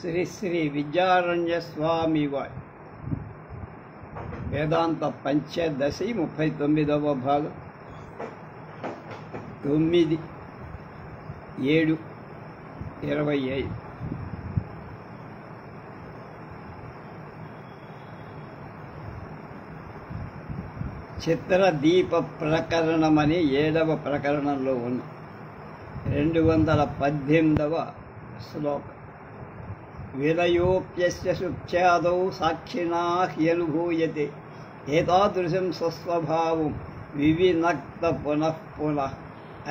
శ్రీ శ్రీ విద్యారణ్య స్వామి వారి వేదాంత పంచదశి 39వ భాగం 9/7/25 చిత్రదీప ప్రకరణమని 7వ ప్రకరణంలో ఉన్న 218వ శ్లోకం. విలయోప్యస్య సుఖ్యాదౌ సాక్షిణా హ్యనుభూయతే ఏతాదృశం స్వస్వభావం వివినక్త పునః పునః.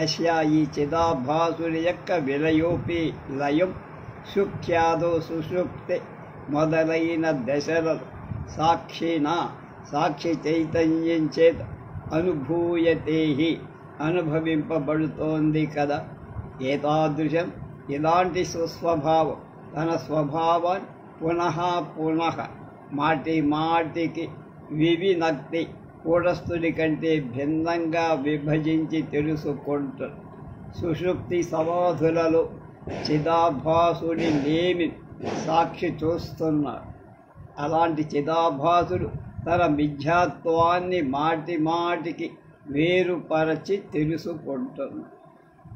అస్యా ఈ చిదాభాసుని యొక్క విలయోపి లయం సుఖ్యాదో సుషుప్తి మొదలైన దశలలో సాక్షిణా సాక్షి చైతన్యం చేత అనుభూయతే అనుభవింపబడుతోంది కదా. ఏతాదృశం ఇలాంటి సుస్వభావం తన స్వభావాన్ని పునః పునః మాటి మాటికి వివినక్తి కూటస్థుడి కంటే భిన్నంగా విభజించి తెలుసుకుంటారు. సుషుప్తి సమాధులలో చిదాభాసుడి లేమి సాక్షి చూస్తున్నారు. అలాంటి చిదాభాసుడు తన మిథ్యాత్వాన్ని మాటి మాటికి వేరుపరచి తెలుసుకుంటున్నాడు.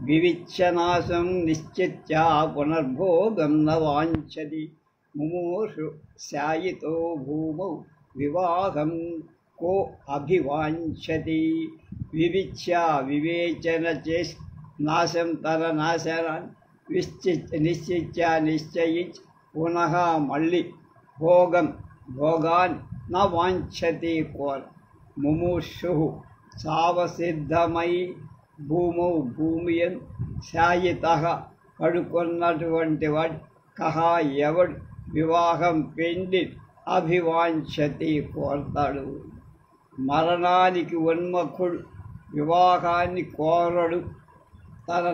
వివిచ్చనాశం నిశ్చిత్య పునర్భోగం న వాంఛతి ముమూషు శాయితో భూమౌ వివాహం కో అభివాంఛతి. వివిచ్య వివేచన చేసి నాశం తన నాశనాన్ని నిశ్చిత్య నిశ్చయించి పునః మళ్ళీ భోగాన్ని న వాంఛతి కోర. ముమూషు సావసిద్ధమై భూమౌ భూమియన్ శాయిత పడుకున్నటువంటి వాడు కహ ఎవడు వివాహం పెండి అభివాంఛతి కోరతాడు. మరణానికి ఉన్ముఖుడు వివాహాన్ని కోరడు. తన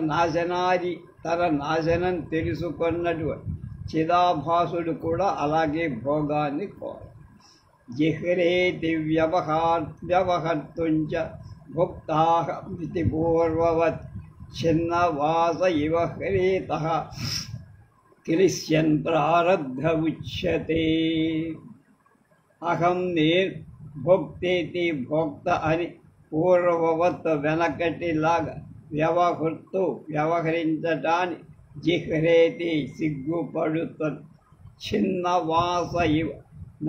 నాశనం తెలుసుకున్నటువంటి చిదాభాసుడు కూడా అలాగే భోగాన్ని కోరడు. జిహ్రేతి వ్యవహర్తుంచ భుక్తాహమితి పూర్వవత్ చిన్నవాస ఇవ హ్రీతః క్లిశ్యన్ ప్రారబ్ధ ఉచ్యతే. అహం నేను భోక్తేతి భోక్త అని పూర్వవత్ వెనకటిలాగా వ్యవహరించటాన్ని జిహ్రేతి సిగ్గుపడుతుంది. చిన్నవాస ఇవ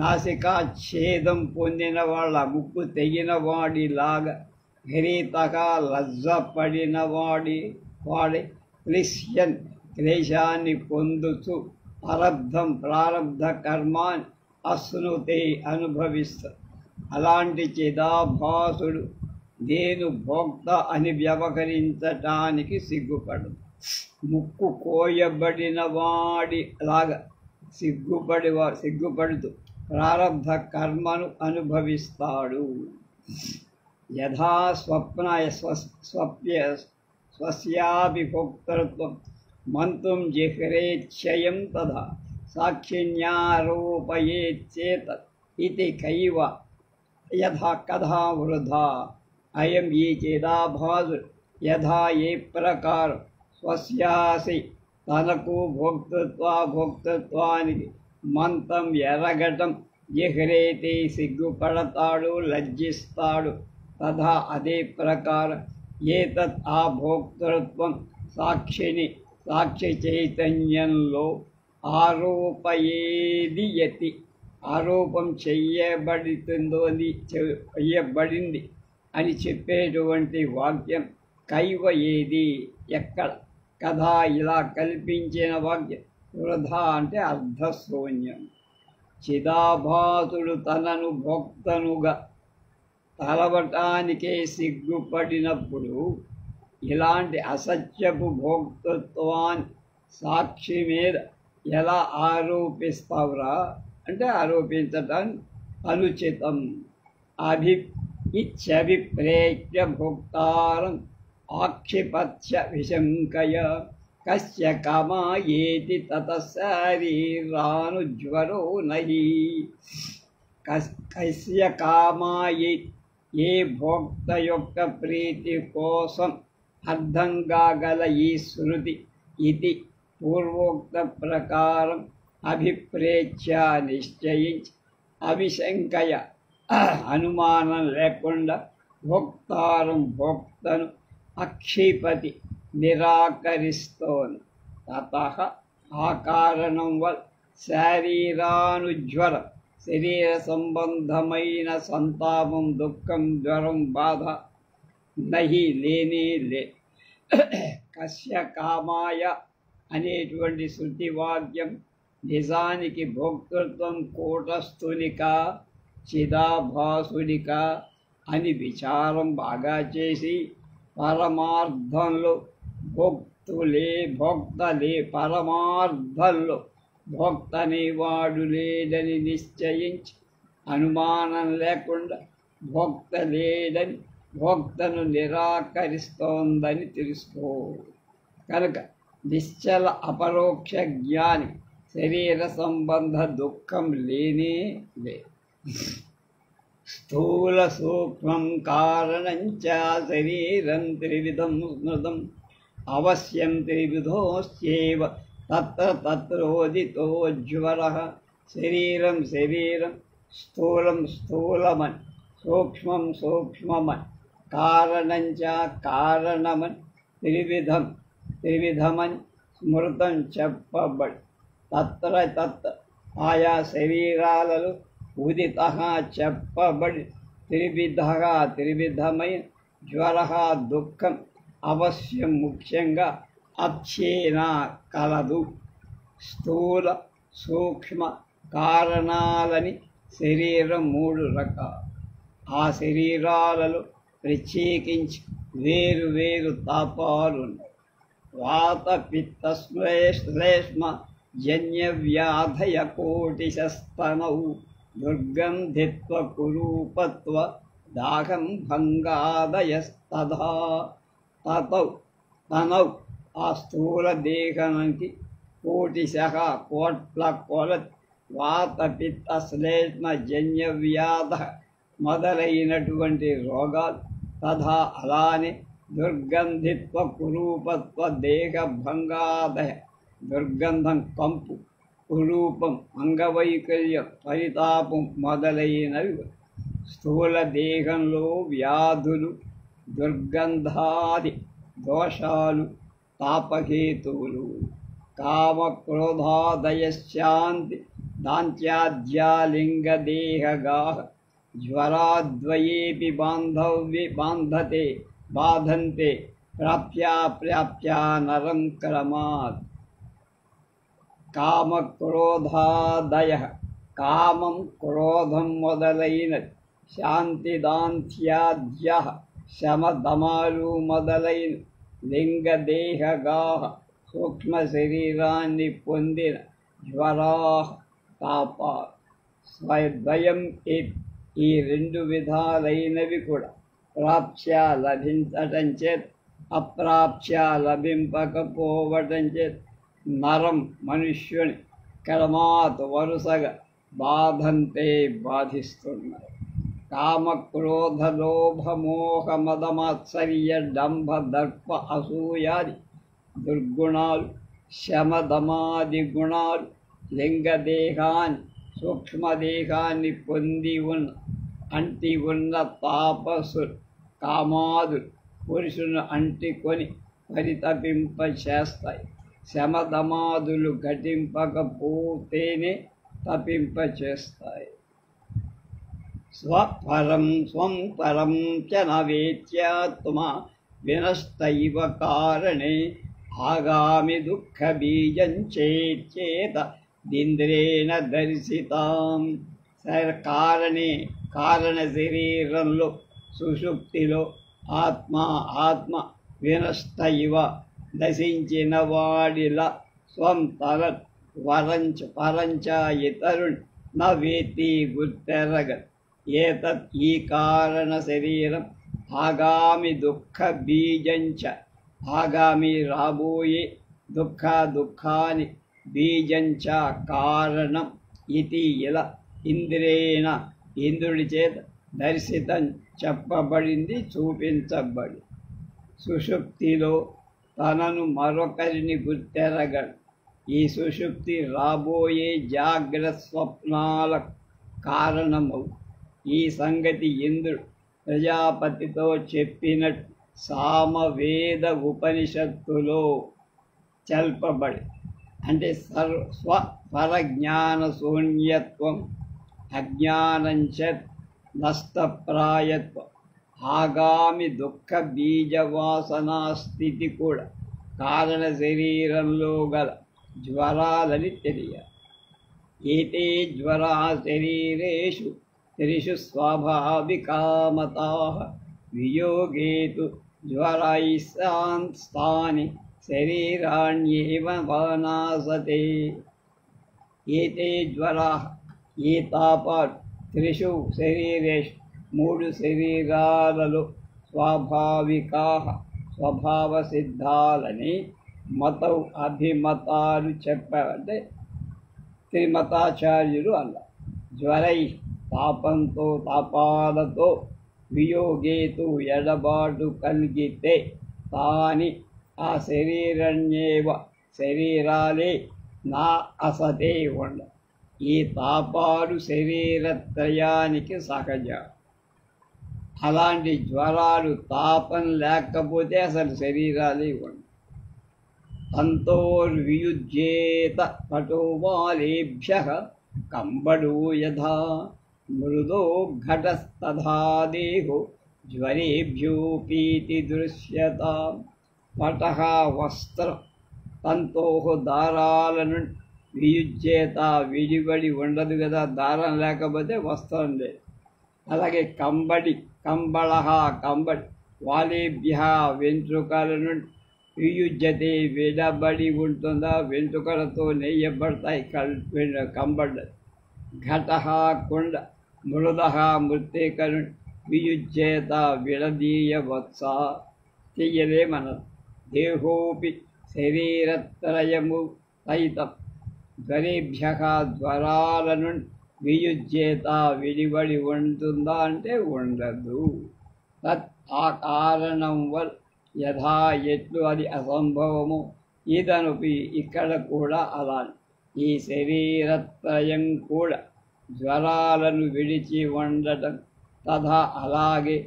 నాసికాఛేదం పొందిన వాళ్ళ ముక్కు తెగిన వాడిలాగా హ్రీతగా లజ్జపడిన వాడి క్లిశ్యన్ క్లేశాన్ని పొందుతూ ప్రారబ్ధ కర్మాన్ని అశ్నుతే అనుభవిస్తారు. అలాంటి చిదాభాసుడు నేను భోక్త అని వ్యవహరించటానికి ముక్కు కోయబడిన వాడిలాగా సిగ్గుపడుతూ ప్రారబ్ధ కర్మను అనుభవిస్తాడు. యథా స్వస్యాభిభోక్తృత్వం మంతుం జిహ్రేచ్ఛయం తథా సాక్షిణ్యారోపయేచ్చేతత్ ఇతి కైవ కథా వృధా. అయం ఈ చిదాభాసుడు యథా ఏ ప్రకారం స్వస్యాసి తనకు భోక్తృత్వానికి మంతం ఎరగటం జిహ్రేతి సిగ్గుపడతాడు లజ్జిస్తాడు. తథా అదే ప్రకారం ఏతత్ ఆ భోక్తృత్వం సాక్షి చైతన్యంలో ఆరోపయేది ఆరోపం చెయ్యబడింది అని చెప్పేటువంటి వాక్యం కైవ ఏది ఎక్కడ. కథ ఇలా కల్పించిన వాక్యం వృధా అంటే అర్ధశూన్యం. చిదాభాసుడు తనను భోక్తనుగా తలవటానికే సిగ్గుపడినప్పుడు ఇలాంటి అసత్యపు భోక్తృత్వాన్ని సాక్షి మీద ఎలా ఆరోపిస్తావురా అంటే ఆరోపించటాన్ని అనుచితం. ఇత్యభిప్రేత్య భోక్తారం ఆక్షిపత్య విశంకయ కస్య కామాయేతి తతః శరీరానుజ్వరో నహి. కస్య కామాయే ఏ భోక్త యొక్క ప్రీతి కోసం అర్థం కాగల ఈ శృతి ఇది పూర్వోక్త ప్రకారం అభిప్రేత్య నిశ్చయించి అవిశంకయ అనుమానం లేకుండా భోక్తను అక్షిపతి నిరాకరిస్తోంది. తతః ఆ కారణం వల్ల శారీరానుజ్వరం శరీర సంబంధమైన సంతాపం, దుఃఖం, జ్వరం, బాధ నహి లేనే లే. కస్య కామాయ అనేటువంటి శృతి వాక్యం నిజానికి భోక్తృత్వం కూటస్థునిక చిదాభాసునిక అని విచారం బాగా చేసి పరమార్థంలో భోక్తలే పరమార్థంలో భోక్తనేవాడు లేడని నిశ్చయించి అనుమానం లేకుండా భోక్త లేడని భోక్తను నిరాకరిస్తోందని తెలుసుకో. కనుక నిశ్చల అపరోక్ష జ్ఞాని శరీర సంబంధ దుఃఖం లేనే లేదు. స్థూల సూక్ష్మం కారణంచ శరీరం త్రివిధం స్మృతం అవశ్యం త్రివిధోస్యేవ తత్ర తత్రోదితో జ్వరః. శరీరం శరీరం, స్థూలం స్థూలమని, సూక్ష్మం సూక్ష్మమని, కారణంచ కారణమని, త్రివిధమని స్మృతం చెప్పబడి తత్ర తత్ర ఆయా శరీరాలలో ఉదిత చెప్పబడి త్రివిధమైన జ్వర దుఃఖం అవశ్యం ముఖ్యంగా అచ్చేనా కలదు. స్థూల సూక్ష్మ కారణాలని శరీరం 3 రకాలు. ఆ శరీరాలలో ప్రత్యేకించి వేరు వేరు తాపాలున్నాయి. వాత పిత్త శ్లేష్మ జన్య వ్యాధయ కోటిశస్తనౌ దుర్గంధిత్వ కురూపత్వ దాహం భంగాదయస్తథా. తనౌ ఆ స్థూల దేహానికి కోటిశః కోట్ల కొలది వాత పిత్త శ్లేష్మ జన్య వ్యాధ మొదలైనటువంటి రోగాలు, తథా అలానే దుర్గంధిత్వ కురూపత్వ దేహ భంగాదయ దుర్గంధం, కంపు, కురూపం, అంగవైకల్యం, పరితాపం మొదలైనవి స్థూల దేహంలో వ్యాధులు, దుర్గంధాది దోషాలు, తాపహేతువులు. కామ క్రోధాదయ శాంతి దాంత్యాద్యాలింగదేహగా జ్వరాద్వయేపి బాధంతే ప్రాప్యా నరం క్రమాత్. కామక్రోధాదయ కామం క్రోధం మొదలైనది, శాంతిదాంత్యాద్య శమదమాలు మొదలైన లింగదేహగా సూక్ష్మ శరీరాన్ని పొందిన జ్వరా తాపా. స్వద్వయం ఈ 2 విధాలైనవి కూడా ప్రాప్య లభించటం చేత అప్రాప్య లభింపకపోవటం చేత నరం మనుష్యుని క్రమాత్ వరుసగా బాధంతే బాధిస్తున్నారు. కామక్రోధ లోభ మోహ మదమాత్సర్య డంభ దర్ప అసూయాది దుర్గుణాలు, శమదమాది గుణాలు లింగదేహాన్ని సూక్ష్మదేహాన్ని పొంది అంటి ఉన్న తాపసులు కామాదులు పురుషును అంటికొని పరితపింపచేస్తాయి. శమదమాదులు ఘటింపకపోతేనే తపింపచేస్తాయి. స్వం పరం చ నవేత్యాత్మా వినష్టైవ కారణే ఆగామి దుఃఖ బీజం చేత దింద్రేణ దర్శితాం. కారణ శరీరంలో సుషుప్తిలో ఆత్మ వినష్ట నశించిన వాడిలా స్వం తరత్ పరంచ ఇతరుణ్ నవేతి గుర్తెరగ. ఏతత్ ఈ కారణ శరీరం ఆగామి దుఃఖ బీజంచ ఆగామి రాబోయే దుఃఖాని బీజంచ కారణం ఇది ఇలా ఇంద్రేణ ఇంద్రుడి చేత దర్శితం చెప్పబడింది, చూపించబడి. సుషుప్తిలో తనను మరొకరిని గుర్తెరగడు. ఈ సుషుప్తి రాబోయే జాగ్రత్త స్వప్నాల కారణము. ఈ సంగతి ఇంద్రుడు ప్రజాపతితో చెప్పినట్టు సామవేద ఉపనిషత్తులో చల్పబడి, అంటే స్వపరజ్ఞాన శూన్యత్వం, అజ్ఞానంచ నష్టప్రాయత్వం, ఆగామి దుఃఖ బీజవాసనా స్థితి కూడా కారణ శరీరంలో గల జ్వరాలని తెలియాలి. ఏతే జ్వరా శరీరేషు త్రిషు స్వాభావికామతాః వియోగేతు జ్వరైస్తాని శరీరాణ్యేవ వనాసతే. ఏతే జ్వరాః, ఏ తాపాలు త్రిషు శరీరేషు మూడు శరీరాలలో స్వాభావికాః స్వభావ సిద్ధాలని మతౌ అభిమతాలు చెప్పారంటే త్రిమతాచార్యులు అన్నారు. జ్వరై తాపంతో తాపాలతో, వియోగేతు ఎడబాటు కలిగితే, తాని ఆ శరీరణ్యేవ శరీరాలే నా అసతే ఉండ. ఈ తాపాలు శరీరత్రయానికి సహజం. అలాంటి జ్వరాలు తాపం లేకపోతే అసలు శరీరాలే ఉండ. తంతోర్వియుజ్యేత పటోబాలేభ్యః కంబడో యథా మృదో ఘటస్తథా దేహో జ్వరేభ్యోపీతి దృశ్యతాం. పటః వస్త్రం, తంతోః దారాలను, వియుజ్యేత విడిబడి ఉండదు కదా, దారం లేకపోతే వస్త్రం లేదు. అలాగే కంబడి, కంబళః కంబడి, వాలేభ్య వెంట్రుకల నుండి, వియుజ్యతే విడబడి ఉంటుందా, వెంట్రుకలతో నెయ్యబడతాయి కంబడి. ఘటః కుండ, మృదః మృత్తిక నుండి, వియుజ్యేత విడదీయవత్సా చెయ్యలేమన. దేహోపి శరీరత్రయము సైతం జ్వరేభ్యః జ్వరాల నుండి, వియుజ్యేత విడిబడి ఉంటుందా అంటే ఉండదు. తత్ ఆ కారణం వల్ల యథా ఎట్లు అది అసంభవము, ఇదనుపి ఇక్కడ కూడా అలా. ఈ శరీరత్రయం కూడా జ్వరాలను విడిచి ఉండటం తథా అలాగే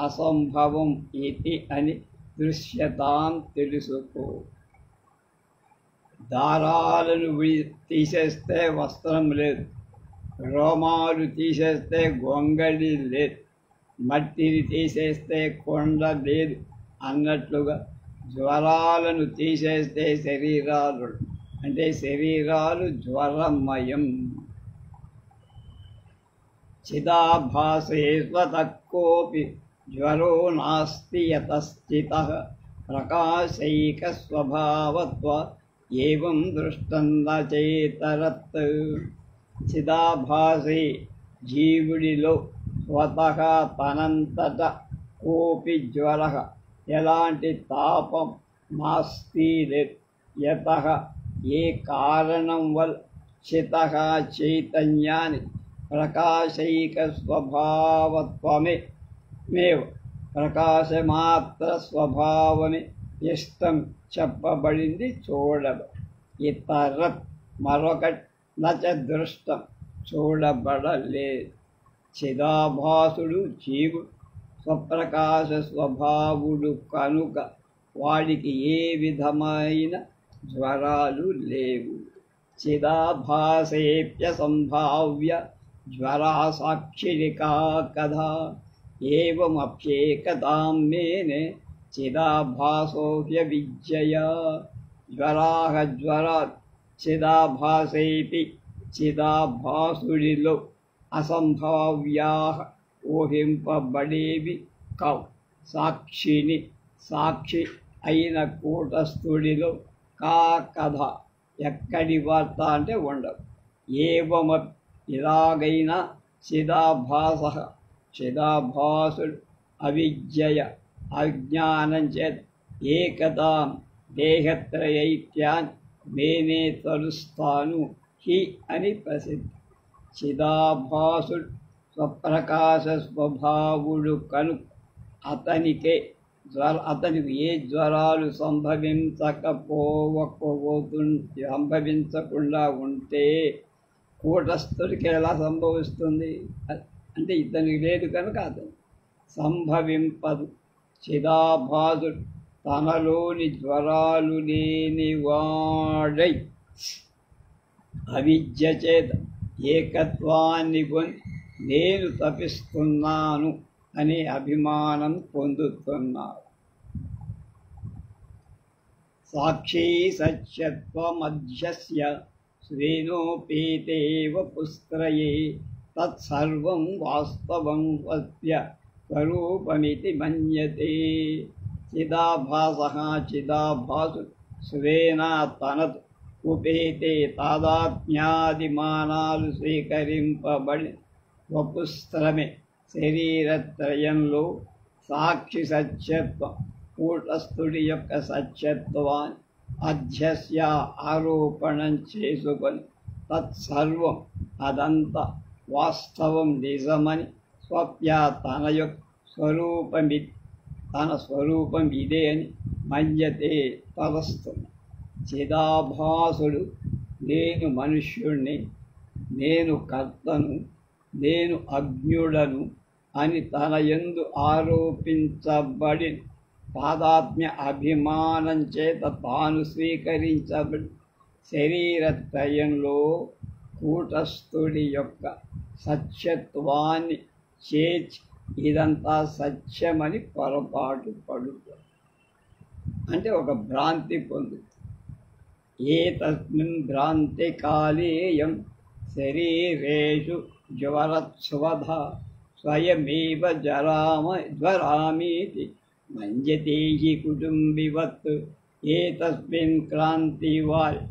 అసంభవం ఇది అని దృశ్యతాం తెలుసుకో. దారాలను తీసేస్తే వస్త్రం లేదు, రోమాలు తీసేస్తే గొంగళి లేదు, మట్టిని తీసేస్తే కొండ లేదు అన్నట్లుగా జ్వరాలను తీసేస్తే శరీరాలు, అంటే శరీరాలు జ్వరమయం. చిదాభాసే స్వతక్కోపి జ్వరో నాస్తి యతస్థితః ప్రకాశైక స్వభావత్వ ఏవం దృష్టం నచేతరత్. చిదాభాసే జీవుడిలో స్వతః తనంతట కోపి జ్వరః ఎలాంటి తాపం నాస్తి లేదు. యతః ఏ కారణం వల్ల చితః చైతన్యాన్ని ప్రకాశైక స్వభావత్వమే మేవ ప్రకాశమాత్ర స్వభావమే ఇష్టం చెప్పబడింది చూడబ. ఇతరత్ మరొకటి నచ దృష్టం చూడబడలేదు. చిదాభాసుడు జీవుడు స్వప్రకాశ స్వభావుడు కనుక వాడికి ఏ విధమైన జ్వరాలు లేవు. చిదాభాసేప్య సంభావ్య జ్వరా సాక్షిరికా కథా ఏవమప్యేకతాం మేనే చిదాభాసోహ్య విద్యయా. జ్వరాః జ్వరాలు చిదాభాసేపి చిదాభాసుడిలో అసంభావ్యాః ఊహింపబడేవి కావు. సాక్షిని సాక్షి అయిన కూటస్థుడిలో కా కథ ఎక్కడి వార్త అంటే ఉండదు. ఏవమ ఇలాగైనా చిదాభాస చిదాభాసుడు అవిద్యయ అజ్ఞానం చేత ఏకతాం దేహత్రయైత్యాన్ని నేనే తలుస్తాను హి అని ప్రసిద్ధి. చిదాభాసుడు స్వప్రకాశ స్వభావుడు కను అతనికే అతనికి ఏ జ్వరాలు సంభవించకుండా ఉంటే కూటస్థుడికి ఎలా సంభవిస్తుంది? అంటే ఇతనికి లేదు కనుక అతను సంభవింపదు. చిదాభాసుడు తనలోని జ్వరాలు లేని వాడై అవిద్య చేత ఏకత్వాన్ని కొని నేను తపిస్తున్నాను అనే అభిమానం పొందుతున్నాడు. సాక్షి సత్యత్వమధ్యస్య స్వేనోపేతేవ పుస్త్రయే తత్సర్వం వాస్తవం వస్య స్వరూపమితి మన్యతే. చిదాభాసః చిదాభాసుడు స్వేన తనదు ఉపేతే తాదాత్మ్యాదిమానాలు స్వీకరింపబడి వపుస్త్రమే శరీరత్రయంలో సాక్షి సత్యత్వం కూటస్థుడి యొక్క సత్యత్వాన్ని అధ్యస్య ఆరోపణం చేసుకొని తత్సర్వం అదంతా వాస్తవం నిజమని స్వప్య తన యొక్క తన స్వరూపం ఇదే అని మన్యతే తలస్తుంది. చిదాభాసుడు నేను మనుష్యుణ్ణి, నేను కర్తను, నేను అజ్ఞుడను అని తన యందు ఆరోపించబడి తాదాత్మ్య అభిమానం చేత తాను స్వీకరించబడి శరీరత్రయంలో కూటస్థుడి యొక్క సత్యత్వాన్ని చేర్చి ఇదంతా సత్యమని పొరపాటు పడుతుంది. అంటే ఒక భ్రాంతి పొందుతుంది. ఏతస్మిన్ భ్రాంతి కాలేయం శరీరేషు జ్వరత్స్వధ స్వయమేవ జ్వరామీతి మన్యతే హి కుటుంబివత్. ఏతస్మిన్ క్రాంతి వారి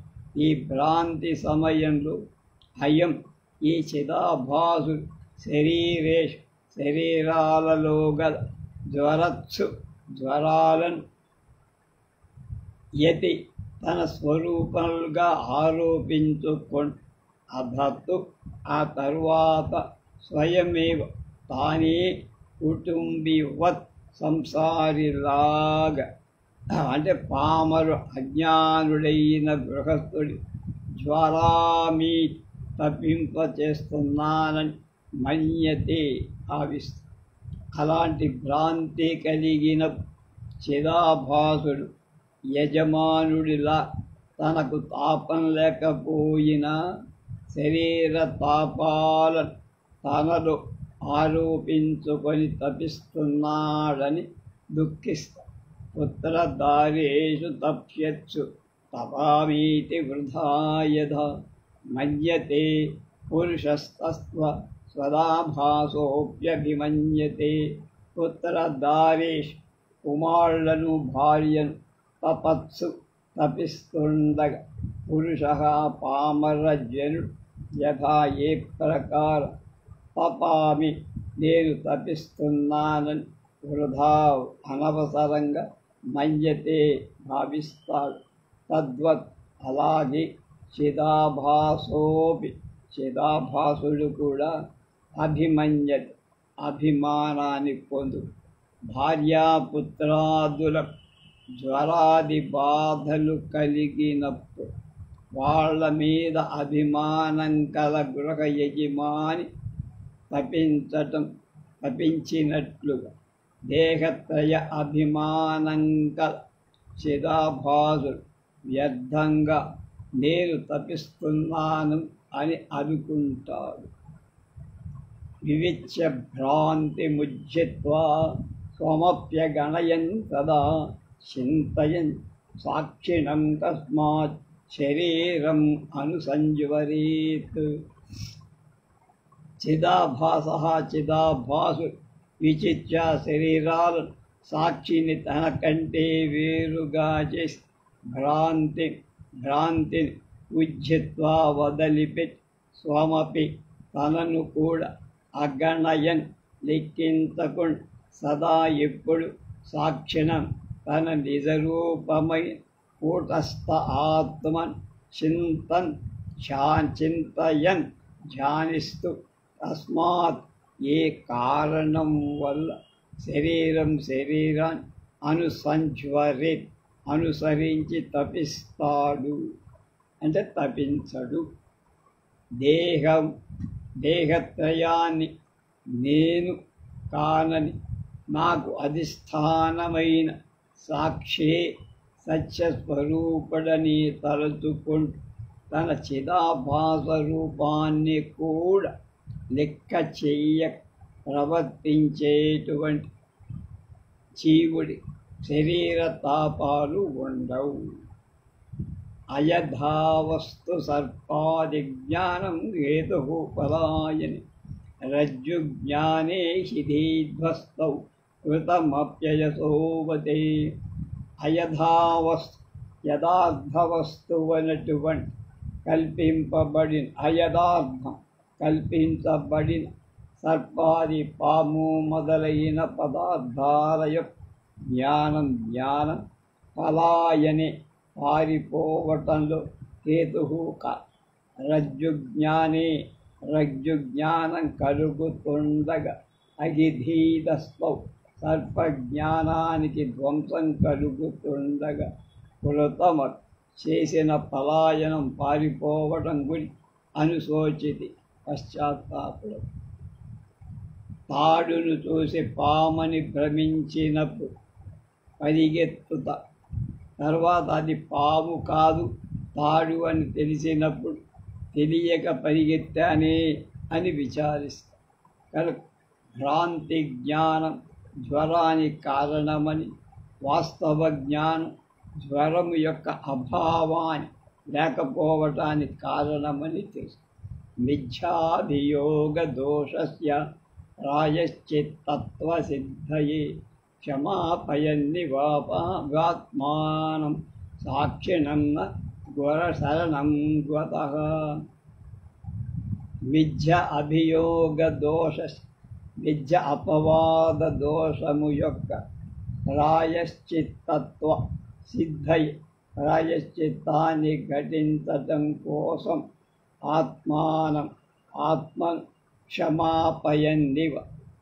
ఈ భ్రాంతి సమయంలో అయం ఈ చిదాభాసు శరీరేషు శరీరాలలో గల జ్వరాలను యతి తన స్వరూపంగా ఆరోపించుకొని అధత్తు ఆ తరువాత స్వయమేవ తానే కుటుంబివత్ సంసారిలాగా అంటే పామరు అజ్ఞానుడైన గృహస్థుడి జ్వరామీ తప్పింపచేస్తున్నానని మన్యతే భావిస్తూ అలాంటి భ్రాంతి కలిగిన చిదాభాసుడు యజమానుడిలా తనకు తాపం లేకపోయినా శరీర తాపాలను తనలో ఆరోపించుకొని తపిస్తున్నాడని దుఃఖిస్తాడు. పుత్రదారేషు తప్యచ్చు తపామీతి వృధా యథా మన్యతే పురుషస్తస్వ స్వదాభాసోప్యభిమన్యతే. పుత్రదారేషు కుమారులను భార్యను తపస్సు తపిస్తుండగా పురుష పామరజనుడు యథా ఏ ప్రకార తపామి నేను తపిస్తున్నానని వృధా అనవసరంగా మన్యతే భావిస్తాడు. తద్వత్ అలాగే చిదాభాసుడు కూడా అభిమన్యత అభిమానాన్ని పొందు. భార్యాపుత్రాదుల జ్వరాది బాధలు కలిగినప్పుడు వాళ్ళ మీద అభిమానం కల గృహ యజమాని తపించినట్లుగా దేహత్రయ అభిమానం కల చిదాభాసుడు వ్యర్థంగా నేను తపిస్తున్నాను అని అనుకుంటాడు. వివిచ్య భ్రాంతి ముజ్జిత్వా స్వమప్యగణయన్ తదా చింతయన్ సాక్షిణం తస్మాత్ శరీరం అనుసంజ్వరేత్. చిదాభాసు విచిత్య శరీరాలను సాక్షిని తన కంటే వేరుగా చేసి భ్రాంతిని ఉజ్జిత్వా వదలిపెట్టి స్వమపి తనను కూడా అగణయన్ లెక్కించకుండా సదా ఎప్పుడు సాక్షిణం తన నిజరూపమై కూటస్థ ఆత్మన్ చింతయన్ ధ్యానిస్తూ తస్మాత్ ఏ కారణం వల్ల శరీరాన్ని అనుసంజ్వరే అనుసరించి తపిస్తాడు అంటే తపించడు. దేహత్రయాన్ని నేను కానని నాకు అధిష్టానమైన సాక్షే సత్యస్వరూపుడని తలచుకుంటూ తన చిదాభాస రూపాన్ని కూడా లెక్క చెయ్య ప్రవర్తించేటువంటి జీవుడి శరీర తాపాలు ఉండవు. అయథావస్తు సర్పాది జ్ఞానం హేతు పలాయని రజ్జు జ్ఞానే శిథీధ్వస్తౌ కృతమప్యయసోవతే. అయథావస్తు యథార్థవస్తువనటువంటి అయథార్థం కల్పించబడిన సర్పాది పాము మొదలైన పదార్థాల యొక్క జ్ఞానం పలాయనే పారిపోవటంలో హేతువు రజ్జు జ్ఞానం కలుగుతుండగా అగిధీదస్తౌ సర్పజ్ఞానానికి ధ్వంసం కలుగుతుండగా కృతమ చేసిన పలాయనం పారిపోవటం గురి అనుశోచితి పశ్చాత్తాపడు. తాడును చూసి పామని భ్రమించినప్పుడు పరిగెత్తుత, తర్వాత అది పాము కాదు తాడు అని తెలిసినప్పుడు తెలియక పరిగెత్తానే అని విచారిస్తా. కనుక భ్రాంతి జ్ఞానం జ్వరానికి కారణమని, వాస్తవ జ్ఞానం జ్వరము యొక్క అభావాన్ని లేకపోవటానికి కారణమని తెలుసు. మిథ్యాభియోగ దోషస్య ప్రాయశ్చిత్తత్వ సిద్ధయే క్షమాపయన్నివాత్మానం సాక్షిణం గుర శరణం గతః. మిథ్య అభియోగ మిథ్య అపవాద దోషము యొక్క ప్రాయశ్చిత్తత్వ సిద్ధయి ప్రాయశ్చిత్తాన్ని ఘటించటం కోసం ఆత్మ క్షమాపయన్నివ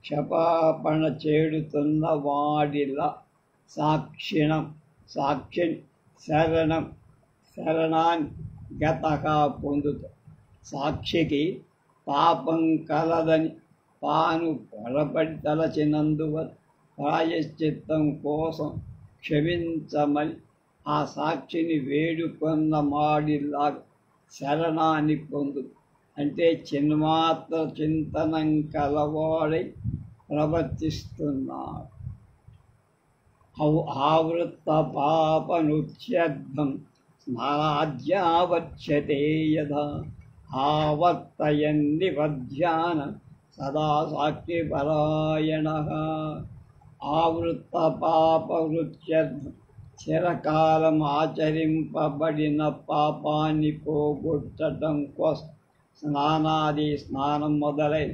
క్షమాపణ చేడుతున్న వాడిలా సాక్షి శరణాన్ని గతగా పొందుతా. సాక్షికి పాపం కలదని తాను పొరపడి తలచినందువల్ల ప్రాయశ్చిత్తం కోసం క్షమించమని ఆ సాక్షిని వేడుకొన్న మాడిలాగా శరణాన్ని పొందు. అంటే చిన్మాత్ర చింతనం కలవాడై ప్రవర్తిస్తున్నాడు. ఆవృత్త పాపనుచ్యర్థం స్మరాజ్యావచ్యతే యథా ఆవర్తయన్నివధ్యాన సదా సాక్షిపరాయణః. ఆవృత్త పాపవృత్యర్థం చిరకాలం ఆచరింపబడిన పాపాన్ని పోగొట్టడం కోసం స్నానం మొదలై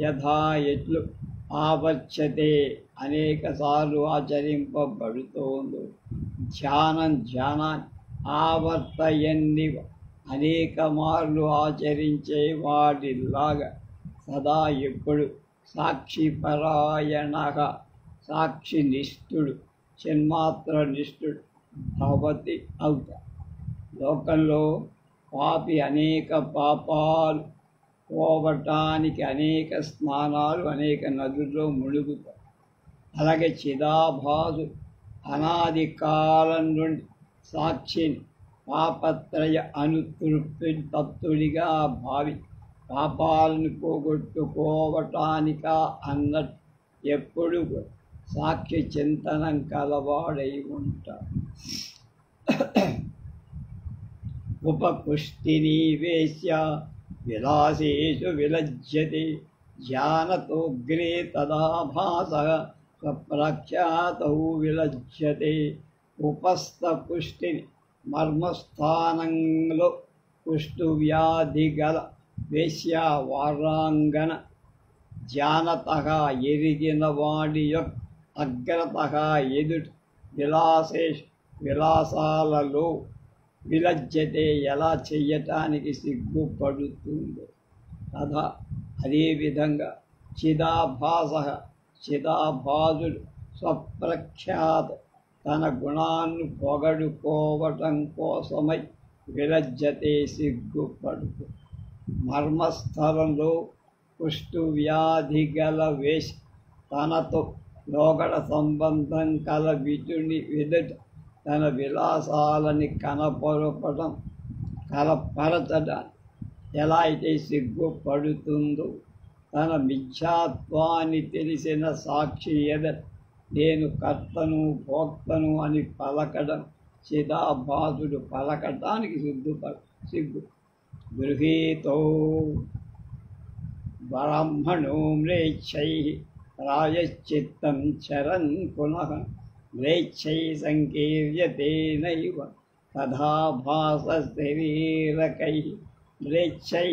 యథా ఎట్లు ఆవశ్యతే అనేకసార్లు ఆచరింపబడుతోందో ధ్యానాన్ని ఆవర్తయన్నివ అనేక మార్లు ఆచరించే వాడిలాగా సదా ఎప్పుడు సాక్షిపరాయణగా సాక్షినిష్ఠుడు చిన్మాత్రనిష్ఠుడు భవతి అవుతా. లోకంలో పాపి అనేక పాపాలు పోవటానికి అనేక స్నానాలు అనేక నదుల్లో ముಳುగుతారు. అలాగే చిదాభాసు అనాది కాలం నుండి సాక్షిని పాపత్రయ అనుతృప్తి తత్తుడిగా భావి పాపాలను పోగొట్టుకోవటానికా అన్నట్టు ఎప్పుడు సాక్షి చింతనం కలవాడై ఉంటాడు. ఉపపుష్టిని వేశ్య విలాసేషు విలజ్యతే జ్ఞానతోగ్రే తదా భాస స్వప్రఖ్యాతౌ విలజ్యతే. ఉపస్థ పుష్టిని మర్మస్థానంలో పుష్టు వ్యాధి గల వేశ్య వారాంగన జ్ఞానతః ఎరిగిన వాడి యొక్క అగ్రతః ఎదుటి విలాసాలలో విలజ్జతే ఎలా చెయ్యటానికి సిగ్గుపడుతుందో తథా అదేవిధంగా చిదాభాసుడు స్వప్రఖ్యాత తన గుణాన్ని పొగడుకోవటం కోసమై విలజ్జతే సిగ్గుపడుతూ మర్మస్థలంలో కుష్టు వ్యాధి గల వేష్ తనతో లోగడ సంబంధం కల విటుని ఎదుట తన విలాసాలని కనపరచడం ఎలా అయితే సిగ్గుపడుతుందో తన మిథ్యాత్వాన్ని తెలిసిన సాక్షి ఎదుట నేను కర్తను భోక్తను అని పలకడం చిదాభాసుడు పలకటానికి సిగ్గు గృహీతో బ్రాహ్మణో మ్లేచ్ఛై ప్రాయశ్చిత్తం చరన్ పునః మ్లేచ్ఛై సంకీర్యతే నైవ తథా భాసశరీరకై మ్లేచ్ఛై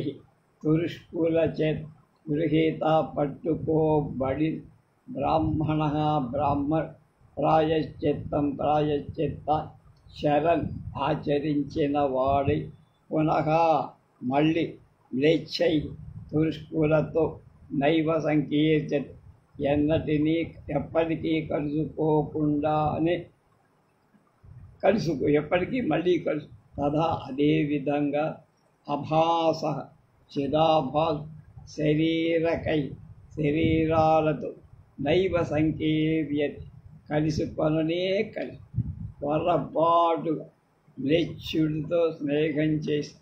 తురుష్కులచేత్ గృహీత పట్టుకోబడి బ్రాహ్మణ ప్రాయశ్చిత్త శరణ్ ఆచరించిన వాడై పునః మళ్ళీ మ్లేచ్ఛై తురుష్కులతో నైవ సంకీర్చత్ ఎప్పటికీ ఎప్పటికీ మళ్ళీ తదా అదేవిధంగా అభాస చిదాభాస్ శరీరాలతో నైవ సంకీర్యతి కలుసుకొననే పొరపాటుగా మ్లేచ్ఛుడితో స్నేహం చేసి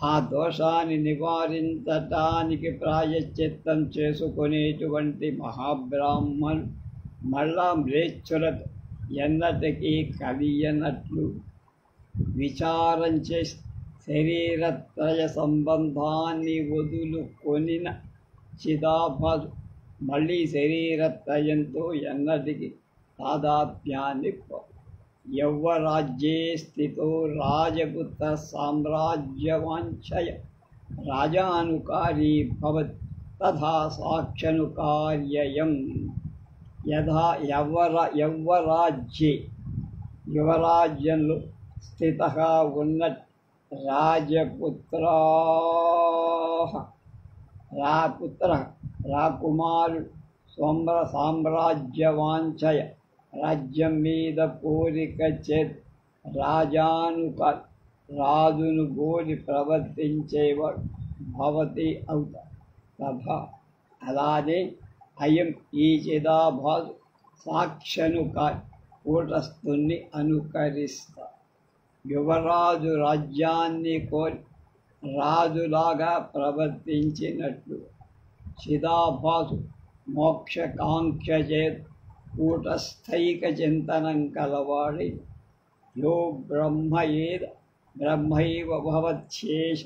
ఆ దోషాన్ని నివారించటానికి ప్రాయశ్చిత్తం చేసుకునేటువంటి మహాబ్రాహ్మణులు మళ్ళా మ్లేచ్ఛులతో ఎన్నటికీ కలియనట్లు విచారం చేసి శరీరత్రయ సంబంధాన్ని వదులుకొనిన చిదాభాసు మళ్ళీ శరీరత్రయంతో ఎన్నటికి తాదాత్మ్యాన్ని యవ్వరాజ్యే స్థితో రాజపుత్ర సామ్రాజ్యవాంఛయ రాజానుకారీ భవతి తథా సాక్షనుకార్యయం యథా యువరాజ్యంలో స్థితగా ఉన్న రాకుమారుడు సామ్రాజ్యవాంఛయ రాజ్యం మీద కోరిక చేత్ రాజును గోరి ప్రవర్తించేవాడు భవతి అవుతాడు తథా అలానే అయం ఈ చిదాభాసు సాక్షను కూటస్థుని అనుకరిస్తా యువరాజు రాజ్యాన్ని కోరి రాజులాగా ప్రవర్తించినట్లు చిదాభాసు మోక్షకాంక్ష చేత్ కూటస్థైక చింతనం కలవాడి యో బ్రహ్మైవ భవచ్చేష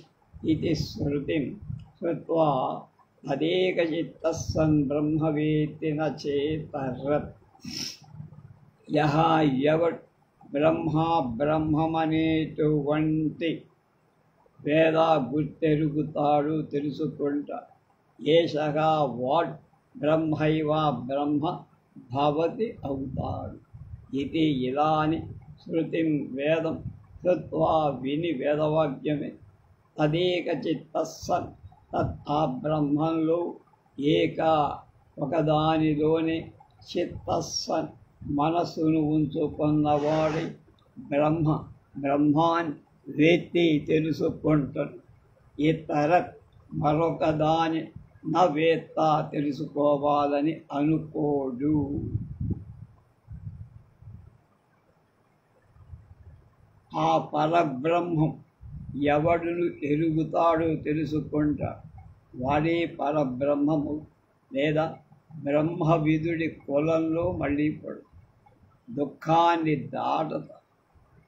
ఇది శృతిం శ్రుత్వా తదేకచిత్తః సన్ బ్రహ్మవేత్తి న చేతరత్ ఎవడు బ్రహ్మమనేటువంటి వేదా గుర్తెరుగుతాడు తెలుసుకుంటా ఏషగా వాట్ బ్రహ్మైవ బ్రహ్మ భవతి అవుతాడు ఇది ఇలాని శృతిం వేదం శ్రుత్వా విని వేదవాక్యమే తదేకచిత్తః సన్ తత్ ఆ బ్రహ్మంలో ఒకదానిలోనే చిత్తః సన్ మనస్సును ఉంచుకున్నవాడై బ్రహ్మాన్ని వేత్తి తెలుసుకుంటాడు ఇతర మరొక దాని నవేత్త తెలుసుకోవాలని అనుకోడు. ఆ పరబ్రహ్మం ఎవడును ఎరుగుతాడో తెలుసుకుంటా వాడే పరబ్రహ్మము లేదా బ్రహ్మవిదుడి కులంలో మళ్ళీ పడు దుఃఖాన్ని దాటత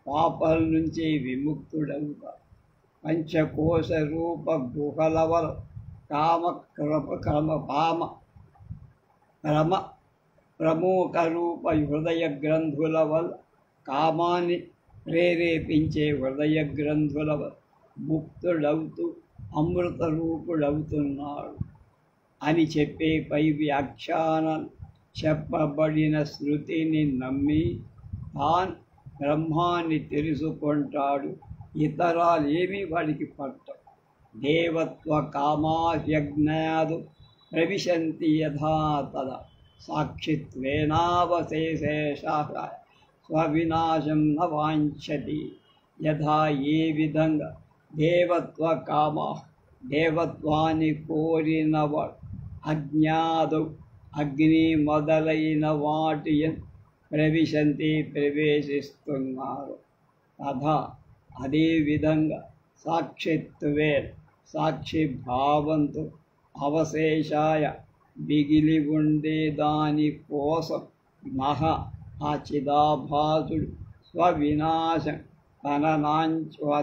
పాపల నుంచి విముక్తుడవుతా పంచకోశ రూప గుహలవల ప్రముఖ రూప హృదయ గ్రంథుల వల్ల కామాన్ని ప్రేరేపించే హృదయ గ్రంథుల వల్ల ముక్తుడవుతూ అమృత రూపుడవుతున్నాడు అని చెప్పే పై వ్యాఖ్యానం చెప్పబడిన శృతిని నమ్మి తాను బ్రహ్మాన్ని తెలుసుకుంటాడు. ఇతరాలేమీ వాడికి పట్టవు. దేవత్వ కామార్యజ్ఞాదు ప్రవిశంతి యథా తదా సాక్షిత్వేనావశేషేషాః స్వవినాశం న వాంఛతి. యథా ఏ విధంగా దేవత్వ కామాః దేవత్వాన్ని కోరినవాడు అజ్ఞాదౌ అగ్ని మొదలైన వాటి ప్రవేశిస్తున్నారు. తథా అదేవిధంగా సాక్షిత్వే సాక్షిభావంతో అవశేషాయ మిగిలి ఉండే దాని కోసం నహ ఆ చిదాభాసుడు స్వవినాశం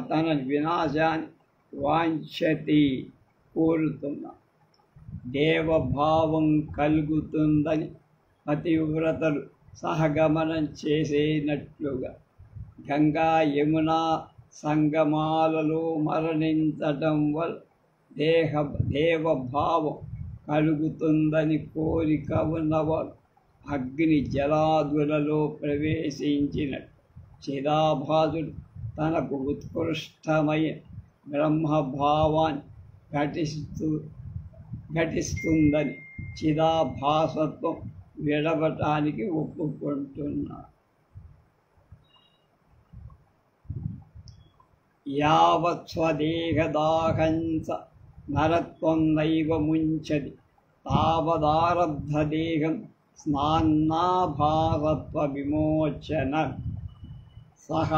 తన వినాశాన్ని వాంఛతి కోరుతున్నా. దేవభావం కలుగుతుందని పతివ్రతలు సహగమనం చేసేనట్లుగా గంగా యమునా సంగమాలలో మరణించటం వల్ల దేవభావం కలుగుతుందని కోరిక ఉన్నవారు అగ్ని జలాదులలో ప్రవేశించినట్టు చిదాభాసుడు తనకు ఉత్కృష్టమైన బ్రహ్మభావాన్ని ఘటిస్తుందని చిదాభాసత్వం విడవటానికి ఒప్పుకుంటున్నారు. యావత్ స్వదేహదాహంస నరత్వం నైవ ముంచది తావదారబ్ధదేహం స్నాన్నాభాసత్వ విమోచన. సహ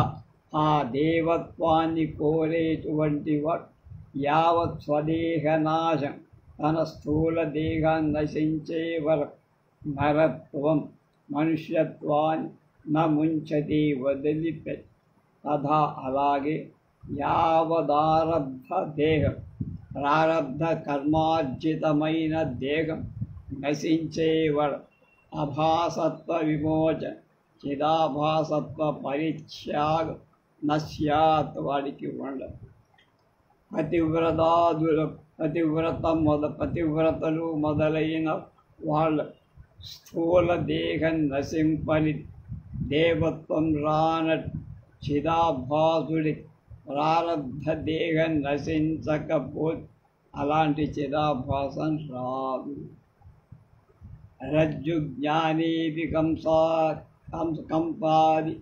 ఆ దేవత్వాన్ని కోరేటువంటి వాడు యావత్ స్వదేహనాశం తన స్థూల దేహాన్ని నశించే వరకు నరత్వం మనుష్యత్వాన్ని ముంచతి వదిలిపెట్టి. తథా అలాగే యావదారబ్ధ దేహం ప్రారబ్ధ కర్మార్జితమైన దేహం నశించేవాడు అభాసత్వ విమోచన చిదాభాసత్వ పరిత్యాగం నశ్యాత్ వాడికి ఉండదు. పతివ్రతలు మొదలైన వాళ్ళ స్థూల దేహం నశింపని దేవత్వం రానట్టు చిదాభాసుడి ప్రారబ్ధ దేహం నశించకపోతే అలాంటి చిదాభాసం రాదు. రజ్జు జ్ఞానేపి కంపాది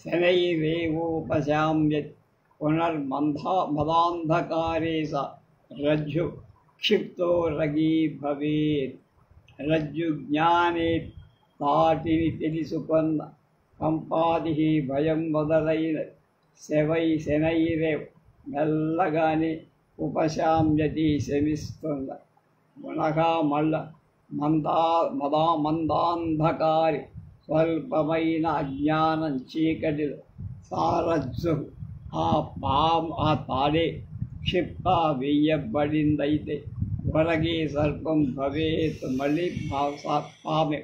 శనైరేవోపశామ్యతి పునర్మదాంధకారే స రజ్జు క్షిప్తో రగీ భవేత్. రజ్జు జ్ఞానే తాటిని తెలుసుకున్న కంపాది భయం మొదలైన శనైరేవ్ మెల్లగానే ఉపశామ్యతి శమిస్తుంద. గుణగా మళ్ళ మందాంధకారి స్వల్పమైన అజ్ఞానం చీకటిలో సారజ్జు ఆ తాడే క్షిప్త వేయబడిందైతే వరగే సర్పం భవేత్. మళ్ళీ పామె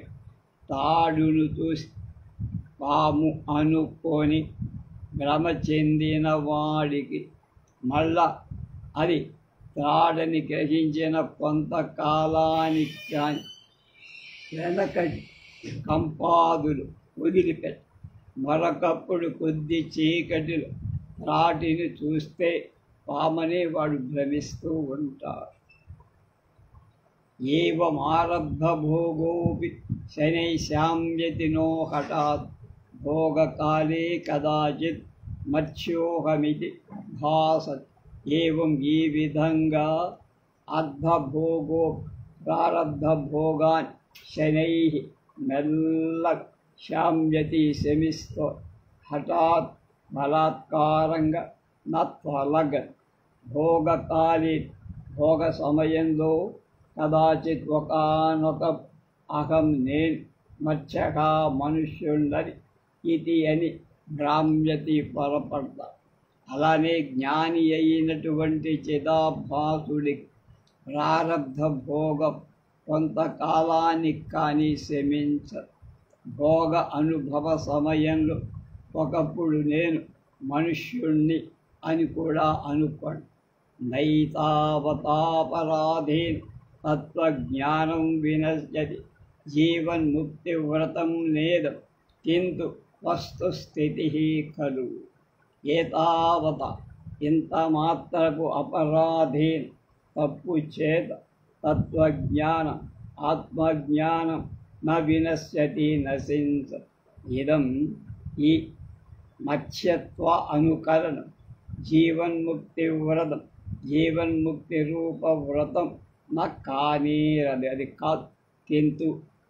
తాడును చూసి పాము అనుకొని భ్రమ చెందిన వాడికి మళ్ళా అది త్రాడని గ్రహించిన కొంతకాలానికి కానీ వెనకటి కంపాదులు వదిలిపెట్టి మరొకప్పుడు కొద్ది చీకటిలో త్రాటిని చూస్తే పామనే వాడు భ్రమిస్తూ ఉంటాడు. ఏవమారబ్ధ భోగోపి శనై శామ్యతి నో హఠాత్ భోగకాలే కదాచిత్ మత్స్యోహమితి భాసత్. ఏవం ఈ విధంగా అర్ధభోగో ప్రారబ్ధ భోగాన్ శనై మెల్ల శామ్యతి శమిస్తో హఠాత్ బలాత్కారంగా నత్వలగన్ భోగకాలి భోగ సమయంలో కదాచిత్ ఒకానొక అహం నేను మత్స్యగా మనుష్యుండని ఇది అని భ్రామ్యతి పొరపడతా. అలానే జ్ఞాని అయినటువంటి చిదాభాసుడి ప్రారబ్ధ భోగం కొంతకాలానికి కానీ శమించదు. భోగ అనుభవ సమయంలో ఒకప్పుడు నేను మనుష్యుణ్ణి అని కూడా అనుకోండి. నైతావతాపరాధేన తత్వజ్ఞానం వినశ్యతి జీవన్ముక్తి వ్రతం నేదం కింటు వస్తుస్థితి ఖలు. ఏతావత ఇంత మాత్రపు అపరాధేన తప్పు చేత తత్వజ్ఞానం ఆత్మజ్ఞానం న వినశ్యతి నశించ. ఇదం ఈ మత్స్యత్వ అనుకరణం జీవన్ముక్తి వ్రతం, జీవన్ముక్తి రూప వ్రతం నా కానీరది, అది కాదు. కింటు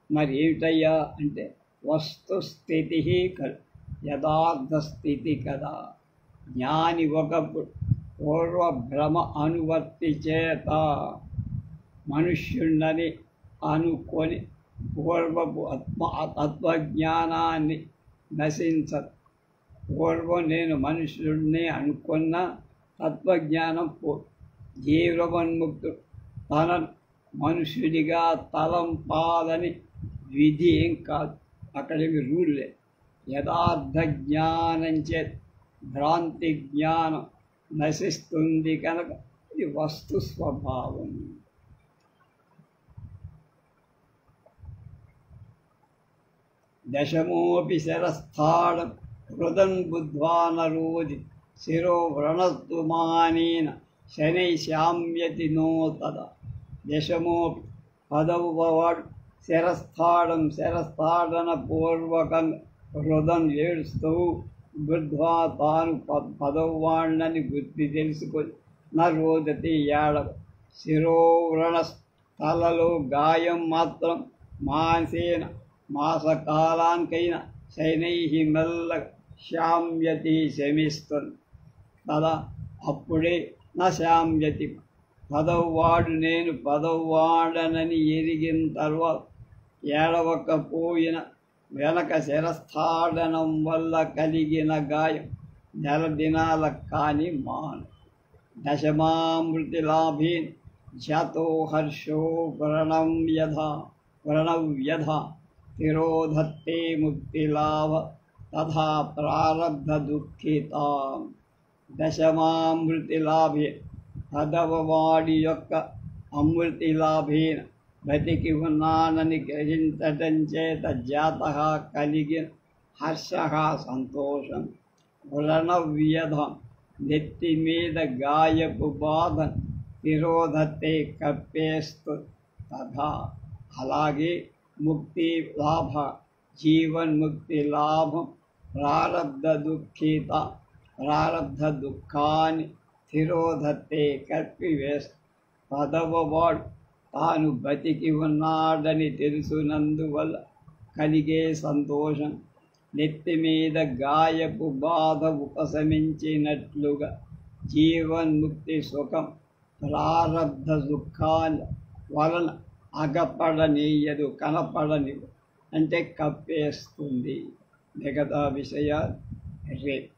మరి ఏమిటయ్యా అంటే వస్తుస్థితి కలు, యథార్థ స్థితి కదా. జ్ఞాని ఒకప్పుడు పూర్వ భ్రమ అనువర్తి చేత మనుష్యుండని అనుకొని పూర్వపు తత్వజ్ఞానాన్ని నశించదు. పూర్వం నేను మనుష్యుడిని అనుకున్న తత్వజ్ఞానం జీవన్ముక్తుడు తన మనుష్యుడిగా తలంపాలని విధి ఏం కాదు, అక్కడికి రూల్ లేదు. యథార్థ జ్ఞానం చే భ్రాంతి జ్ఞానం నశిస్తుంది కనుక ఇది వస్తు స్వభావం. దశమోపి శరస్థాళం హృదం బుద్ధ్వా నరోది శిరో వ్రణస్తు మానేన శనై శామ్యతి నో తదా. దశమోపి పదవవాడు శరస్థాళం శరస్థాడన పూర్వకంగా హృదం ఏడుస్తూ బుద్ధ్వా తాను పదవ్వాళ్ళని గుర్తి తెలుసుకొని నరోదతి ఏడవ. శిరోవ్రణ తలలో గాయం మాత్రం మాసేన మాసకాలానికైన శనై మెల్లగా శామ్యతి శమిస్తుంది కదా. అప్పుడే నా శామ్యతి పదవ్వాడు నేను పదవ్వాడనని ఎరిగిన తర్వాత ఏడవకపోయిన వెనక శిరస్థాడనం వల్ల కలిగిన గాయం నెల దినాలకు కానీ మాను. దశమామృతి లాభేన్ జతో హర్షో వ్రణవ్యధ తిరోధత్తే ముక్తిలాభ తథా ప్రారబ్ధ దుఃఖితాం. దశమామృతి లాభే పదవవాడి యొక్క అమృతి లాభేన బతికి ఉన్నానని గ్రహించటం చేత జాత కలిగిన హర్ష సంతోషం, వ్రణవ్యధం నెత్తి మీద గాయపు బాధ, తిరోధతే కప్పేస్తు తథా అలాగే ముక్తి లాభ జీవన్ముక్తి లాభం ప్రారబ్ధ దుఃఖిత ప్రారబ్ధ దుఃఖాన్ని తిరోధతే కప్పివేస్తు. పదవవాడు తాను బతికి ఉన్నాడని తెలుసునందువల్ల కలిగే సంతోషం, నెత్తి మీద గాయపు బాధ ఉపశమించినట్లుగా జీవన్ముక్తి సుఖం ప్రారబ్ధ దుఃఖాల వలన అగపడనీయదు, కనపడనివ్వదు, అంటే కప్పేస్తుంది. మిగతా విషయాలు రేపు.